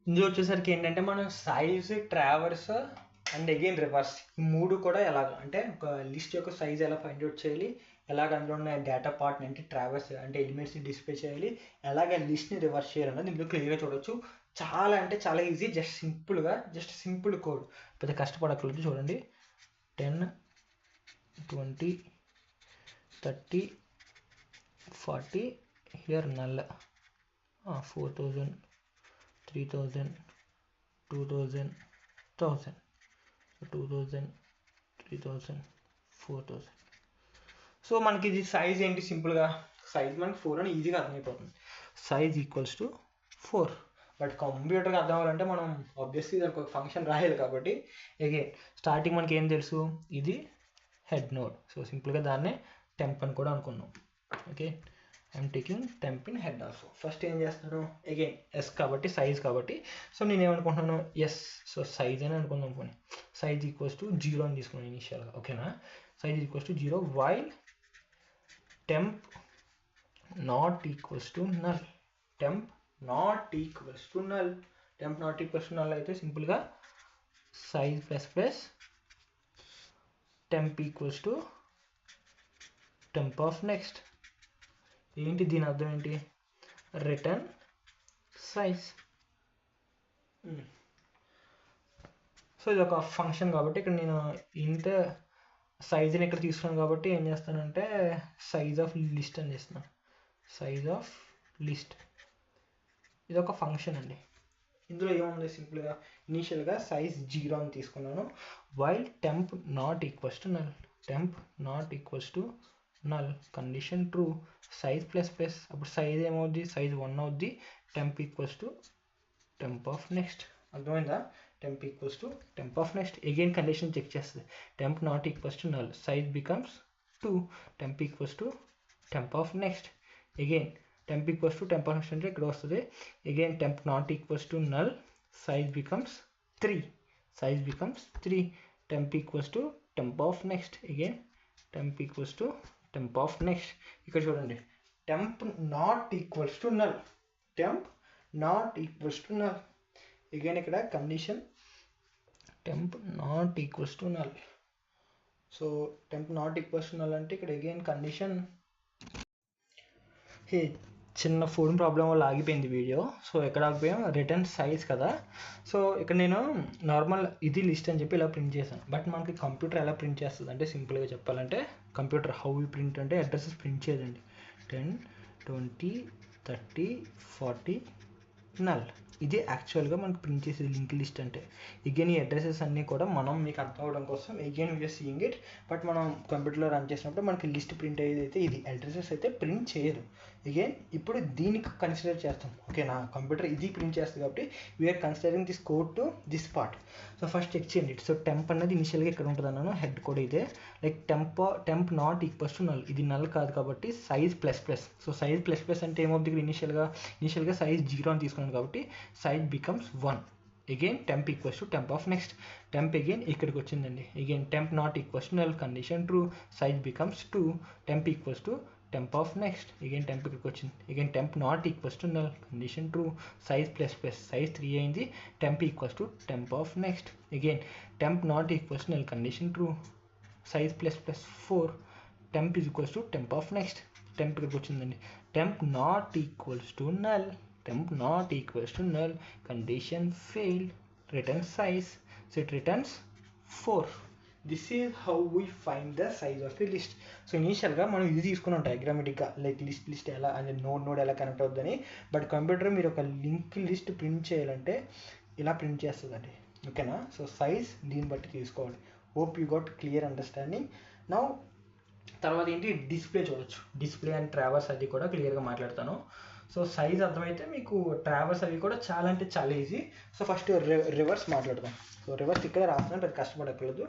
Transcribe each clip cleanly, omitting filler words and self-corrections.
ఇందులో వచ్చేసరికి ఏంటంటే మనం size, traverse and again reverse ఈ మూడు కూడా ఎలాగ అంటే ఒక లిస్ట్ యొక్క సైజ్ ఎలా ఫైండ్ అవుట్ చేయాలి, ఎలాగ అందులో ఉన్న డేటా పార్ట్ని అంటే ట్రావర్స్ అంటే ఎలిమెంట్స్ని డిస్ప్లే చేయాలి, ఎలాగ లిస్ట్ని రివర్స్ చేయాలన్నది ఇందులో క్లియర్గా చూడొచ్చు. చాలా అంటే చాలా ఈజీ, జస్ట్ సింపుల్ కోడ్, పెద్ద కష్టపడక్కర్లేదు. చూడండి 10, 20, 30, 40 హియర్ నల్ 4000, 3000, 2000, 1000, 2000, 3000, 4000. సో మనకి ఇది సైజ్ ఏంటి, సింపుల్గా సైజ్ మనకి 4 అని ఈజీగా అర్థమైపోతుంది. Size equals to 4. బట్ కంప్యూటర్కి అర్థం అవ్వాలంటే మనం ఆబ్వియస్లీ దానికి ఒక ఫంక్షన్ రాయాలి కాబట్టి అగైన్ స్టార్టింగ్ మనకి ఏం తెలుసు, ఇది హెడ్ నోడ్. సో సింపుల్గా దాన్నే టెంప్ అని కూడా అనుకున్నాం. Okay, I'm taking temp in head also. First ఏం చేస్తాను, అగైన్ ఎస్ కాబట్టి సైజ్ కాబట్టి, సో నేను ఏమనుకుంటున్నాను ఎస్, సో సైజ్ అని అనుకుందాం. పోనీ సైజ్ ఈక్వల్స్ టు 0 అని తీసుకున్నాను ఇనిషియల్గా. ఓకేనా, size equals to 0 while temp not equals to null. Temp not equals to null. Temp not equals to null అయితే సింపుల్గా size plus plus temp equals to temp of next. ఏంటి దీని అర్థం ఏంటి, రిటర్న్ సైజ్. సో ఇది ఒక function కాబట్టి ఇక్కడ నేను ఇంత సైజ్ని ఇక్కడ తీసుకున్నాను కాబట్టి ఏం చేస్తానంటే సైజ్ ఆఫ్ లిస్ట్ అని చేస్తున్నాను. సైజ్ ఆఫ్ లిస్ట్ ఇది ఒక ఫంక్షన్ అండి. ఇందులో ఏముంది, సింపుల్గా ఇనీషియల్గా సైజ్ 0 అని తీసుకున్నాను, while temp not equals to null. Temp not equals to null condition true. Size plus plus అప్పుడు సైజ్ ఏమవుద్ది, సైజ్ 1 అవుద్ది. Temp equals to temp of next. అర్థమైందా, temp equals to temp of next. Again condition check చేస్తుంది, temp not equals to null, size becomes 2, temp equals to temp of next. Again temp equals to temp of next అంటే ఇక్కడ వస్తుంది. Again temp not equals to null, size becomes 3, size becomes 3, temp equals to temp of next. Again temp equals to temp of next. ఇక్కడ చూడండి temp not equals to null, temp not equals to null. Again ఇక్కడ condition temp not equals to null. So temp not equals to null అంటే ఇక్కడ again condition. హే, చిన్న phone problem వల్ల ఆగిపోయింది video. So ఎక్కడ ఆగిపోయాం, return size కదా. So ఇక్కడ నేను నార్మల్ ఇది లిస్ట్ అని చెప్పి ఇలా ప్రింట్ చేశాను. బట్ మనకి కంప్యూటర్ ఎలా ప్రింట్ చేస్తుంది అంటే సింపుల్గా చెప్పాలంటే కంప్యూటర్ హౌ వి ప్రింట్ అంటే అడ్రసెస్ ప్రింట్ చేయదండి. 10, 20, 30, 40 నల్. ఇది యాక్చువల్గా మనకు ప్రింట్ చేసేది లింక్ లిస్ట్ అంటే. అగైన్ ఈ అడ్రసెస్ అన్నీ కూడా మనం మీకు అర్థం అవడం కోసం again we're seeing it. But మనం కంప్యూటర్లో రన్ చేసినప్పుడు మనకి లిస్ట్ ప్రింట్ అయ్యేది అయితే ఇది, అడ్రసెస్ అయితే ప్రింట్ చేయదు. అగైన్ ఇప్పుడు దీనికి కన్సిడర్ చేస్తాం. ఓకేనా, కంప్యూటర్ ఇది ప్రింట్ చేస్తుంది కాబట్టి we're considering this code to this part. So first check చేయండి. సో టెంప్ అనేది ఇనిషియల్గా ఇక్కడ ఉంటుంది అన్నాను, హెడ్ కోడ్ ఇదే. Like temp not equals to null, ఇది నల్ కాదు కాబట్టి size plus plus. So size plus plus అంటే ఏమవుతుంది, ఇక్కడ ఇనిషియల్గా సైజ్ 0 అని తీసుకున్నాను కాబట్టి size becomes 1. Again temp equals to temp of next. Temp again ఇక్కడికి వచ్చిందండి. Again temp not equals to null condition true, size becomes 2, temp equals to temp of next. Again temp ఇక్కడికి వచ్చింది. Again temp not equals to null condition true, size plus plus, size 3 అయింది. Temp equals to temp of next. Again temp not equals to null condition true, size plus plus 4, temp is equals to temp of next. Temp ఇక్కడికి వచ్చిందండి. Temp not equals to null, temp not equals to null, condition failed, return size, so it returns 4. This is how we find the size of a list. So ఇనీషియల్గా మనం ఇది తీసుకున్నాం డయాగ్రామెటిక్గా, like list ఎలా అంటే node ఎలా connect అవుతుందని. But computer మీరు ఒక లింక్ లిస్ట్ ప్రింట్ చేయాలంటే ఇలా ప్రింట్ చేస్తుందండి. ఓకేనా, సో సైజ్ దీన్ని బట్టి తీసుకోవాలి. Hope you got clear understanding. Now తర్వాత ఏంటి, డిస్ప్లే చూడొచ్చు. డిస్ప్లే అండ్ ట్రావర్స్ అది కూడా క్లియర్గా మాట్లాడతాను. సో సైజ్ అర్థమైతే మీకు ట్రావర్స్ అవి కూడా చాలా అంటే చాలా ఈజీ. సో ఫస్ట్ రివర్స్ మాట్లాడదాం. సో రివర్స్ ఇక్కడ రాస్తున్నాను, పెద్ద కష్టపడక్కర్లేదు.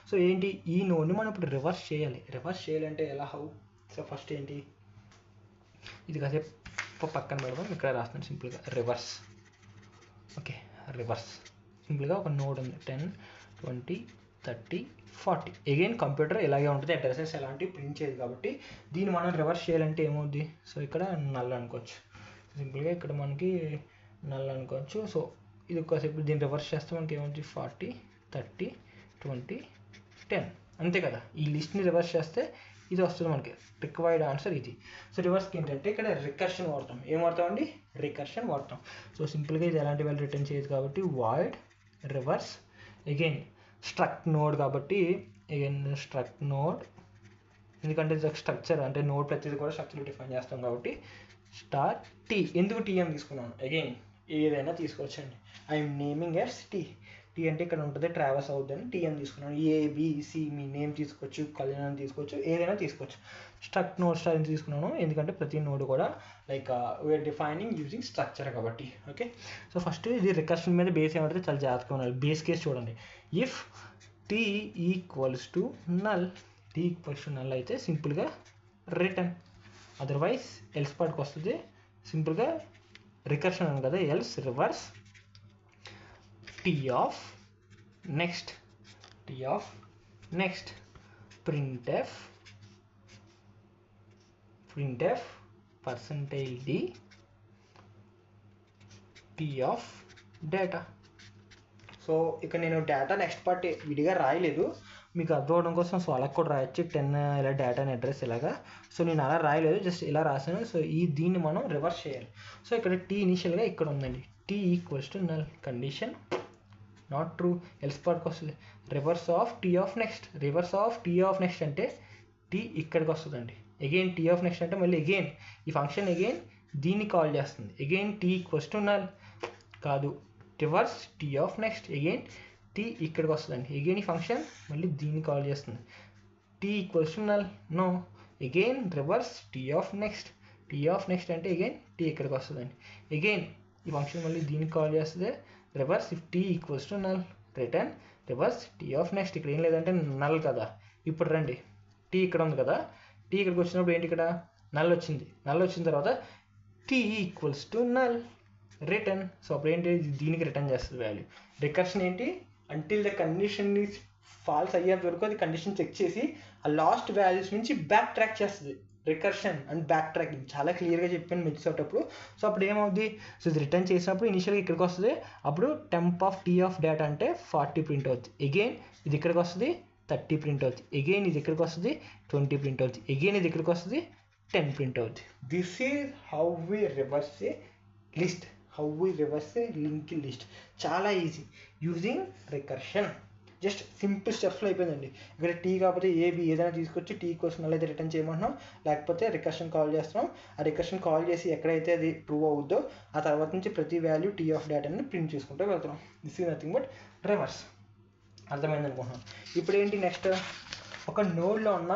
సో ఏంటి, ఈ నోడ్ని మనం ఇప్పుడు రివర్స్ చేయాలి. రివర్స్ చేయాలంటే ఎలా, హౌ? సో ఫస్ట్ ఏంటి, ఇది కాసేపు పక్కన పెడదాం, ఇక్కడ రాస్తున్నాను సింపుల్గా రివర్స్. ఓకే, రివర్స్ సింపుల్గా ఒక నోడ్ ఉంది 10, 20, 30, 40. అగైన్ కంప్యూటర్ ఇలాగే ఉంటుంది, అడ్రసెస్ ఎలాంటివి ప్రింట్ చేయదు కాబట్టి దీన్ని మనం రివర్స్ చేయాలంటే ఏమవుద్ది, సో ఇక్కడ నల్ అనుకోవచ్చు. సింపుల్గా ఇక్కడ మనకి నల్ అనుకోవచ్చు. సో ఇది కాసేపు దీన్ని రివర్స్ చేస్తే మనకి ఏమవుతుంది 40 30 20 10 అంతే కదా. ఈ లిస్ట్ని రివర్స్ చేస్తే ఇది వస్తుంది మనకి రిక్వైర్డ్ ఆన్సర్ ఇది. సో రివర్స్కి ఏంటంటే ఇక్కడ రికర్షన్ వాడతాం. ఏం వాడతామండి? రికర్షన్ వాడతాం. సో సింపుల్గా ఇది ఎలాంటి వాల్యూ రిటర్న్ చేయదు కాబట్టి void reverse again struct node కాబట్టి అగైన్ స్ట్రక్ట్ నోడ్, ఎందుకంటే ఇది ఒక స్ట్రక్చర్ అంటే నోడ్ ప్రతిదీ కూడా స్ట్రక్చర్ డిఫైన్ చేస్తాం కాబట్టి స్టార్ టీ. ఎందుకు టీ అని తీసుకున్నాను? అగైన్ ఏదైనా తీసుకోవచ్చండి. I'm naming as T. T అంటే ఇక్కడ ఉంటుంది ట్రావెల్స్ అవుతుందని టీ అని తీసుకున్నాను. ఏబిసి మీ నేమ్ తీసుకోవచ్చు, కళ్యాణ్ తీసుకోవచ్చు, ఏదైనా తీసుకోవచ్చు. స్ట్రక్ట్ నోడ్ స్టార్ అని తీసుకున్నాను ఎందుకంటే ప్రతి నోడ్ కూడా like we're defining using structure కాబట్టి. ఓకే, సో ఫస్ట్ ఇది రికర్షన్ మీద బేస్ ఏమంటే చాలా జాగ్రత్తగా ఉండాలి. బేస్ కేస్ చూడండి. If T equals to null, T equals to null అయితే సింపుల్గా రిటర్న్, అదర్వైజ్ ఎల్స్ పార్ట్కి వస్తుంది సింపుల్గా రికర్షన్ అని కదా, else reverse T of next, T of next printf percentage d t of data. So ఇక్కడ నేను డేటా నెక్స్ట్ పార్ట్ విడిగా రాయలేదు మీకు అర్థం అవడం కోసం. సో అలా కూడా రాయొచ్చు 10 ఇలా డేటా అని అడ్రస్ ఇలాగా. సో నేను అలా రాయలేదు, జస్ట్ ఇలా రాసాను. సో దీన్ని మనం రివర్స్ చేయాలి. సో ఇక్కడ టీ ఇనిషియల్గా ఇక్కడ ఉందండి. T equals to null condition not true, else పార్ట్కి వస్తుంది reverse of T of next. Reverse of T of next అంటే టీ ఇక్కడికి వస్తుందండి. అగైన్ టీ ఆఫ్ నెక్స్ట్ అంటే మళ్ళీ అగైన్ ఈ ఫంక్షన్ అగైన్ దీన్ని కాల్ చేస్తుంది. Again T equals to null కాదు, reverse T of next again T ఇక్కడికి వస్తుందండి. అగైన్ ఈ ఫంక్షన్ మళ్ళీ దీన్ని కాల్ చేస్తుంది. T equals to null no, again reverse T of next. T of next అంటే అగైన్ టీ ఇక్కడికి వస్తుందండి. అగైన్ ఈ ఫంక్షన్ మళ్ళీ దీన్ని కాల్ చేస్తుంది reverse if T equals to null return reverse T of next. ఇక్కడ ఏం లేదంటే నల్ కదా. ఇప్పుడు రండి, టీ ఇక్కడ ఉంది కదా, టీ ఇక్కడికి వచ్చినప్పుడు ఏంటి ఇక్కడ నల్ వచ్చింది. నల్ వచ్చిన తర్వాత T equals to null return. So అప్పుడు ఏంటి దీనికి రిటర్న్ చేస్తుంది వాల్యూ. రికర్షన్ ఏంటి? అంటిల్ ద కండిషన్ని ఫాల్స్ అయ్యేంత వరకు అది కండిషన్ చెక్ చేసి ఆ లాస్ట్ వాల్యూస్ నుంచి బ్యాక్ ట్రాక్ చేస్తుంది. రికర్షన్ అండ్ బ్యాక్ ట్రాకింగ్ చాలా క్లియర్గా చెప్పాను మెచ్చేటప్పుడు. సో అప్పుడు ఏమవుద్ది? సో ఇది రిటర్న్ చేసినప్పుడు ఇనిషియల్గా ఇక్కడికి వస్తుంది. అప్పుడు temp of T of data అంటే 40 ప్రింట్ అవుతుంది. అగైన్ ఇది ఇక్కడికి వస్తుంది 30 ప్రింట్ అవుతుంది. అగైన్ ఇది ఇక్కడికి వస్తుంది 20 ప్రింట్ అవుతుంది. అగైన్ ఇది ఇక్కడికి వస్తుంది 10 ప్రింట్ అవుతుంది. This is how we reverse a list, how we reverse a link list. చాలా easy using recursion. Just simple స్టెప్స్లో అయిపోయిందండి. ఇక్కడ టీ కాకపోతే ఏబి ఏదైనా తీసుకొచ్చి టీ కోసం అయితే రిటర్న్ చేయమంటున్నాం, లేకపోతే రికర్షన్ కాల్ చేస్తున్నాం. ఆ రికర్షన్ కాల్ చేసి ఎక్కడైతే అది ట్రూ అవుద్దో ఆ తర్వాత నుంచి ప్రతి వాల్యూ టీ ఆఫ్ డేటాని ప్రింట్ చేసుకుంటూ వెళ్తున్నాం. This is nothing but reverse. అర్థమైంది అనుకుంటున్నాం. ఇప్పుడు ఏంటి నెక్స్ట్? ఒక నోడ్లో ఉన్న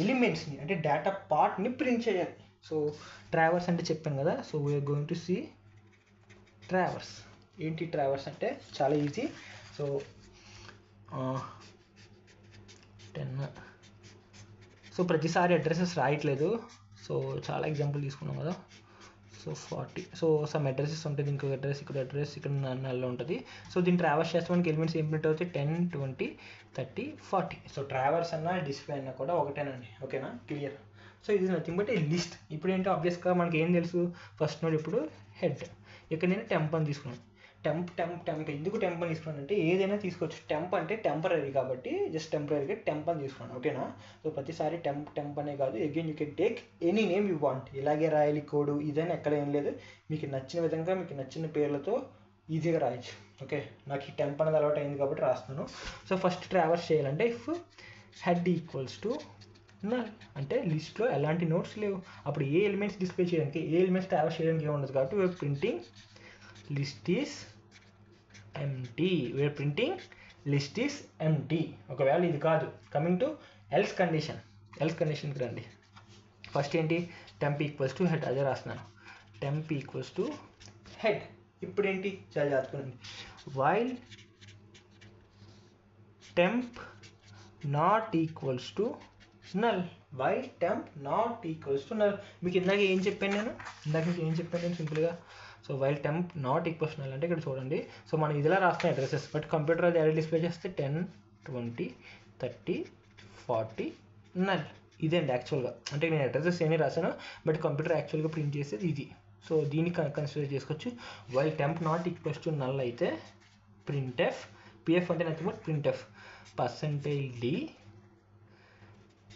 ఎలిమెంట్స్ని అంటే డేటా పార్ట్ని ప్రింట్ చేయాలి. సో ట్రావర్స్ అంటే చెప్పాను కదా. So we're going to see traverse. ఏంటి ట్రావర్స్ అంటే చాలా ఈజీ. సో 10. సో ప్రతిసారి అడ్రసెస్ రాయట్లేదు. సో చాలా ఎగ్జాంపుల్ తీసుకున్నాం కదా. సో 40. సో సమ్ అడ్రసెస్ ఉంటుంది, ఇంకొక అడ్రస్ ఇక్కడ అడ్రస్ ఇక్కడ నల్లో ఉంటుంది. సో దీన్ని ట్రావర్స్ చేస్తే మనకి ఎలిమెంట్స్ ఏం ప్రింట్ అవుతాయి? 10 20 30 40. సో ట్రావర్స్ అన్నా డిస్ప్లే అన్నా కూడా ఒకటేనండి. ఓకేనా? క్లియర్. సో ఇది నథింగ్ బట్ ఏ లిస్ట్. ఇప్పుడు ఏంటో ఆబ్వియస్గా మనకి ఏం తెలుసు? ఫస్ట్ నోడ్ ఇప్పుడు హెడ్. ఇక్కడ నేను టెంప్ అని తీసుకున్నాను. టెంప్ ఎందుకు టెంప్ అని తీసుకున్నాను అంటే ఏదైనా తీసుకోవచ్చు. టెంప్ అంటే టెంపరీ కాబట్టి జస్ట్ టెంపరీగా టెంప్ అని తీసుకున్నాను. ఓకేనా? సో ప్రతిసారి టెంప్ అనే కాదు, again you can take any name you want. ఇలాగే రాయాలి కోడ్ ఇదని ఎక్కడ ఏం లేదు. మీకు నచ్చిన విధంగా మీకు నచ్చిన పేర్లతో ఈజీగా రాయొచ్చు. ఓకే, నాకు ఈ టెంప్ అనేది అలవాటు అయింది కాబట్టి రాస్తున్నాను. సో ఫస్ట్ ట్రావర్స్ చేయాలంటే if head equals to null అంటే లిస్ట్లో ఎలాంటి నోట్స్ లేవు. అప్పుడు ఏ ఎలిమెంట్స్ డిస్ప్లే చేయడానికి, ఏ ఎలిమెంట్స్ ట్రావర్స్ చేయడానికి ఏముండదు కాబట్టి we are printing list is empty. We are printing list is empty. ఒకవేళ ఇది కాదు, coming to else condition. Else కండిషన్కి రండి. ఫస్ట్ ఏంటి? Temp equals to head. అదే రాస్తున్నాను, టెంప్ ఈక్వల్స్ టు హెడ్. ఇప్పుడు ఏంటి? చాలా జాగ్రత్తగా while temp not equals to null. While temp not equals to null. మీకు ఇందాక ఏం చెప్పాను నేను? సింపుల్గా so while temp not equals null అంటే ఇక్కడ చూడండి. సో మనం ఇదిలా రాస్తాం అడ్రసెస్, బట్ కంప్యూటర్ అది ఎలా డిస్ప్లే చేస్తే 10 20 30 40 నల్. ఇదే అండి యాక్చువల్గా. అంటే నేను అడ్రసెస్ ఏమీ రాశాను, బట్ కంప్యూటర్ యాక్చువల్గా ప్రింట్ చేసేది ఇది. సో దీన్ని కన్సిడర్ చేసుకోవచ్చు. While temp not equals to null అయితే printf, pf అంటే nothing but printf %d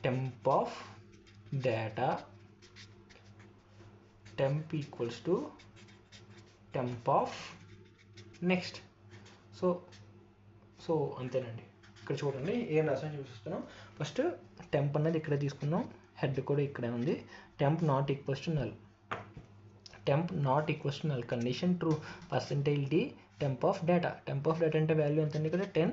temp of data temp equals to temp of next. So అంతేనండి. ఇక్కడ చూడండి ఏం రాసాను చూపిస్తున్నాం. ఫస్ట్ టెంప్ అన్నది ఇక్కడ తీసుకున్నాం, హెడ్ కూడా ఇక్కడే ఉంది. Temp not equals to null, temp not equals to null condition true %d temp of data. Temp of data అంటే వాల్యూ ఎంత అండి ఇక్కడ 10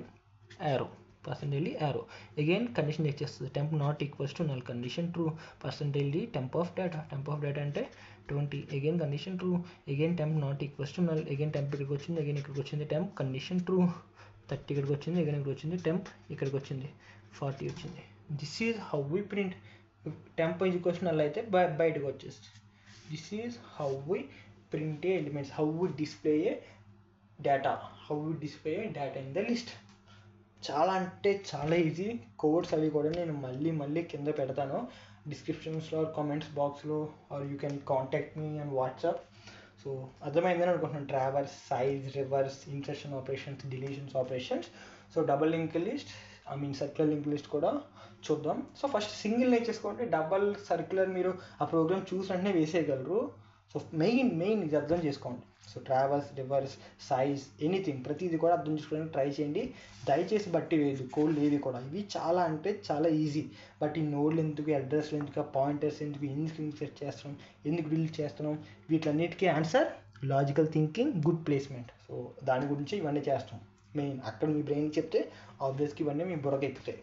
arrow %d arrow. Again condition check చేస్తుంది. Temp not equals to null condition true %d temp of data. Temp of data అంటే 20. Again condition true. Again temp not equals to null. Again temp ఇక్కడికి వచ్చింది, again ఇక్కడికి వచ్చింది. Temp condition true 30 ఇక్కడికి వచ్చింది, again ఇక్కడికి వచ్చింది. టెంప్ ఇక్కడికి వచ్చింది 40 వచ్చింది. This is how we print. Temp equals to null అయితే బయటకు వచ్చేస్తుంది. This is how we print a elements, how we display a data, how we display data in the list. చాలా అంటే చాలా ఈజీ. కోడ్స్ అవి కూడా నేను మళ్ళీ కింద పెడతాను డిస్క్రిప్షన్స్లో, కామెంట్స్ బాక్స్లో, or you can contact me and WhatsApp. So అర్థమైందని అనుకుంటున్నాను. Traverse, size, reverse, insertion operations, deletions operations. So double link list, circular link list కూడా చూద్దాం. సో ఫస్ట్ సింగిల్ నేర్చేసుకోండి. డబల్ సర్క్యులర్ మీరు ఆ ప్రోగ్రామ్ చూసి వెంటనే వేసేయగలరు. సో మెయిన్ ఇది అర్థం చేసుకోండి. So traverse, reverse, size, anything ప్రతిదీ కూడా అర్థం చేసుకోవడానికి ట్రై చేయండి. దయచేసి బట్టి వేయదు కోడ్ ఏది కూడా. ఇవి చాలా అంటే చాలా ఈజీ. బట్ ఈ నోడ్లు ఎందుకు, అడ్రస్లు ఎందుకు, పాయింటర్స్ ఎందుకు, ఎందుకు సెట్ చేస్తున్నాం, ఎందుకు డిలీట్ చేస్తున్నాం, వీటన్నిటికీ answer logical thinking, good placement. So దాని గురించి ఇవన్నీ చేస్తాం. మెయిన్ అక్కడ మీ బ్రెయిన్ చెప్తే ఆబ్వియస్గా ఇవన్నీ మీ బుర్రకి ఎక్కుతాయి.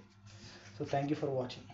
So thank you for watching.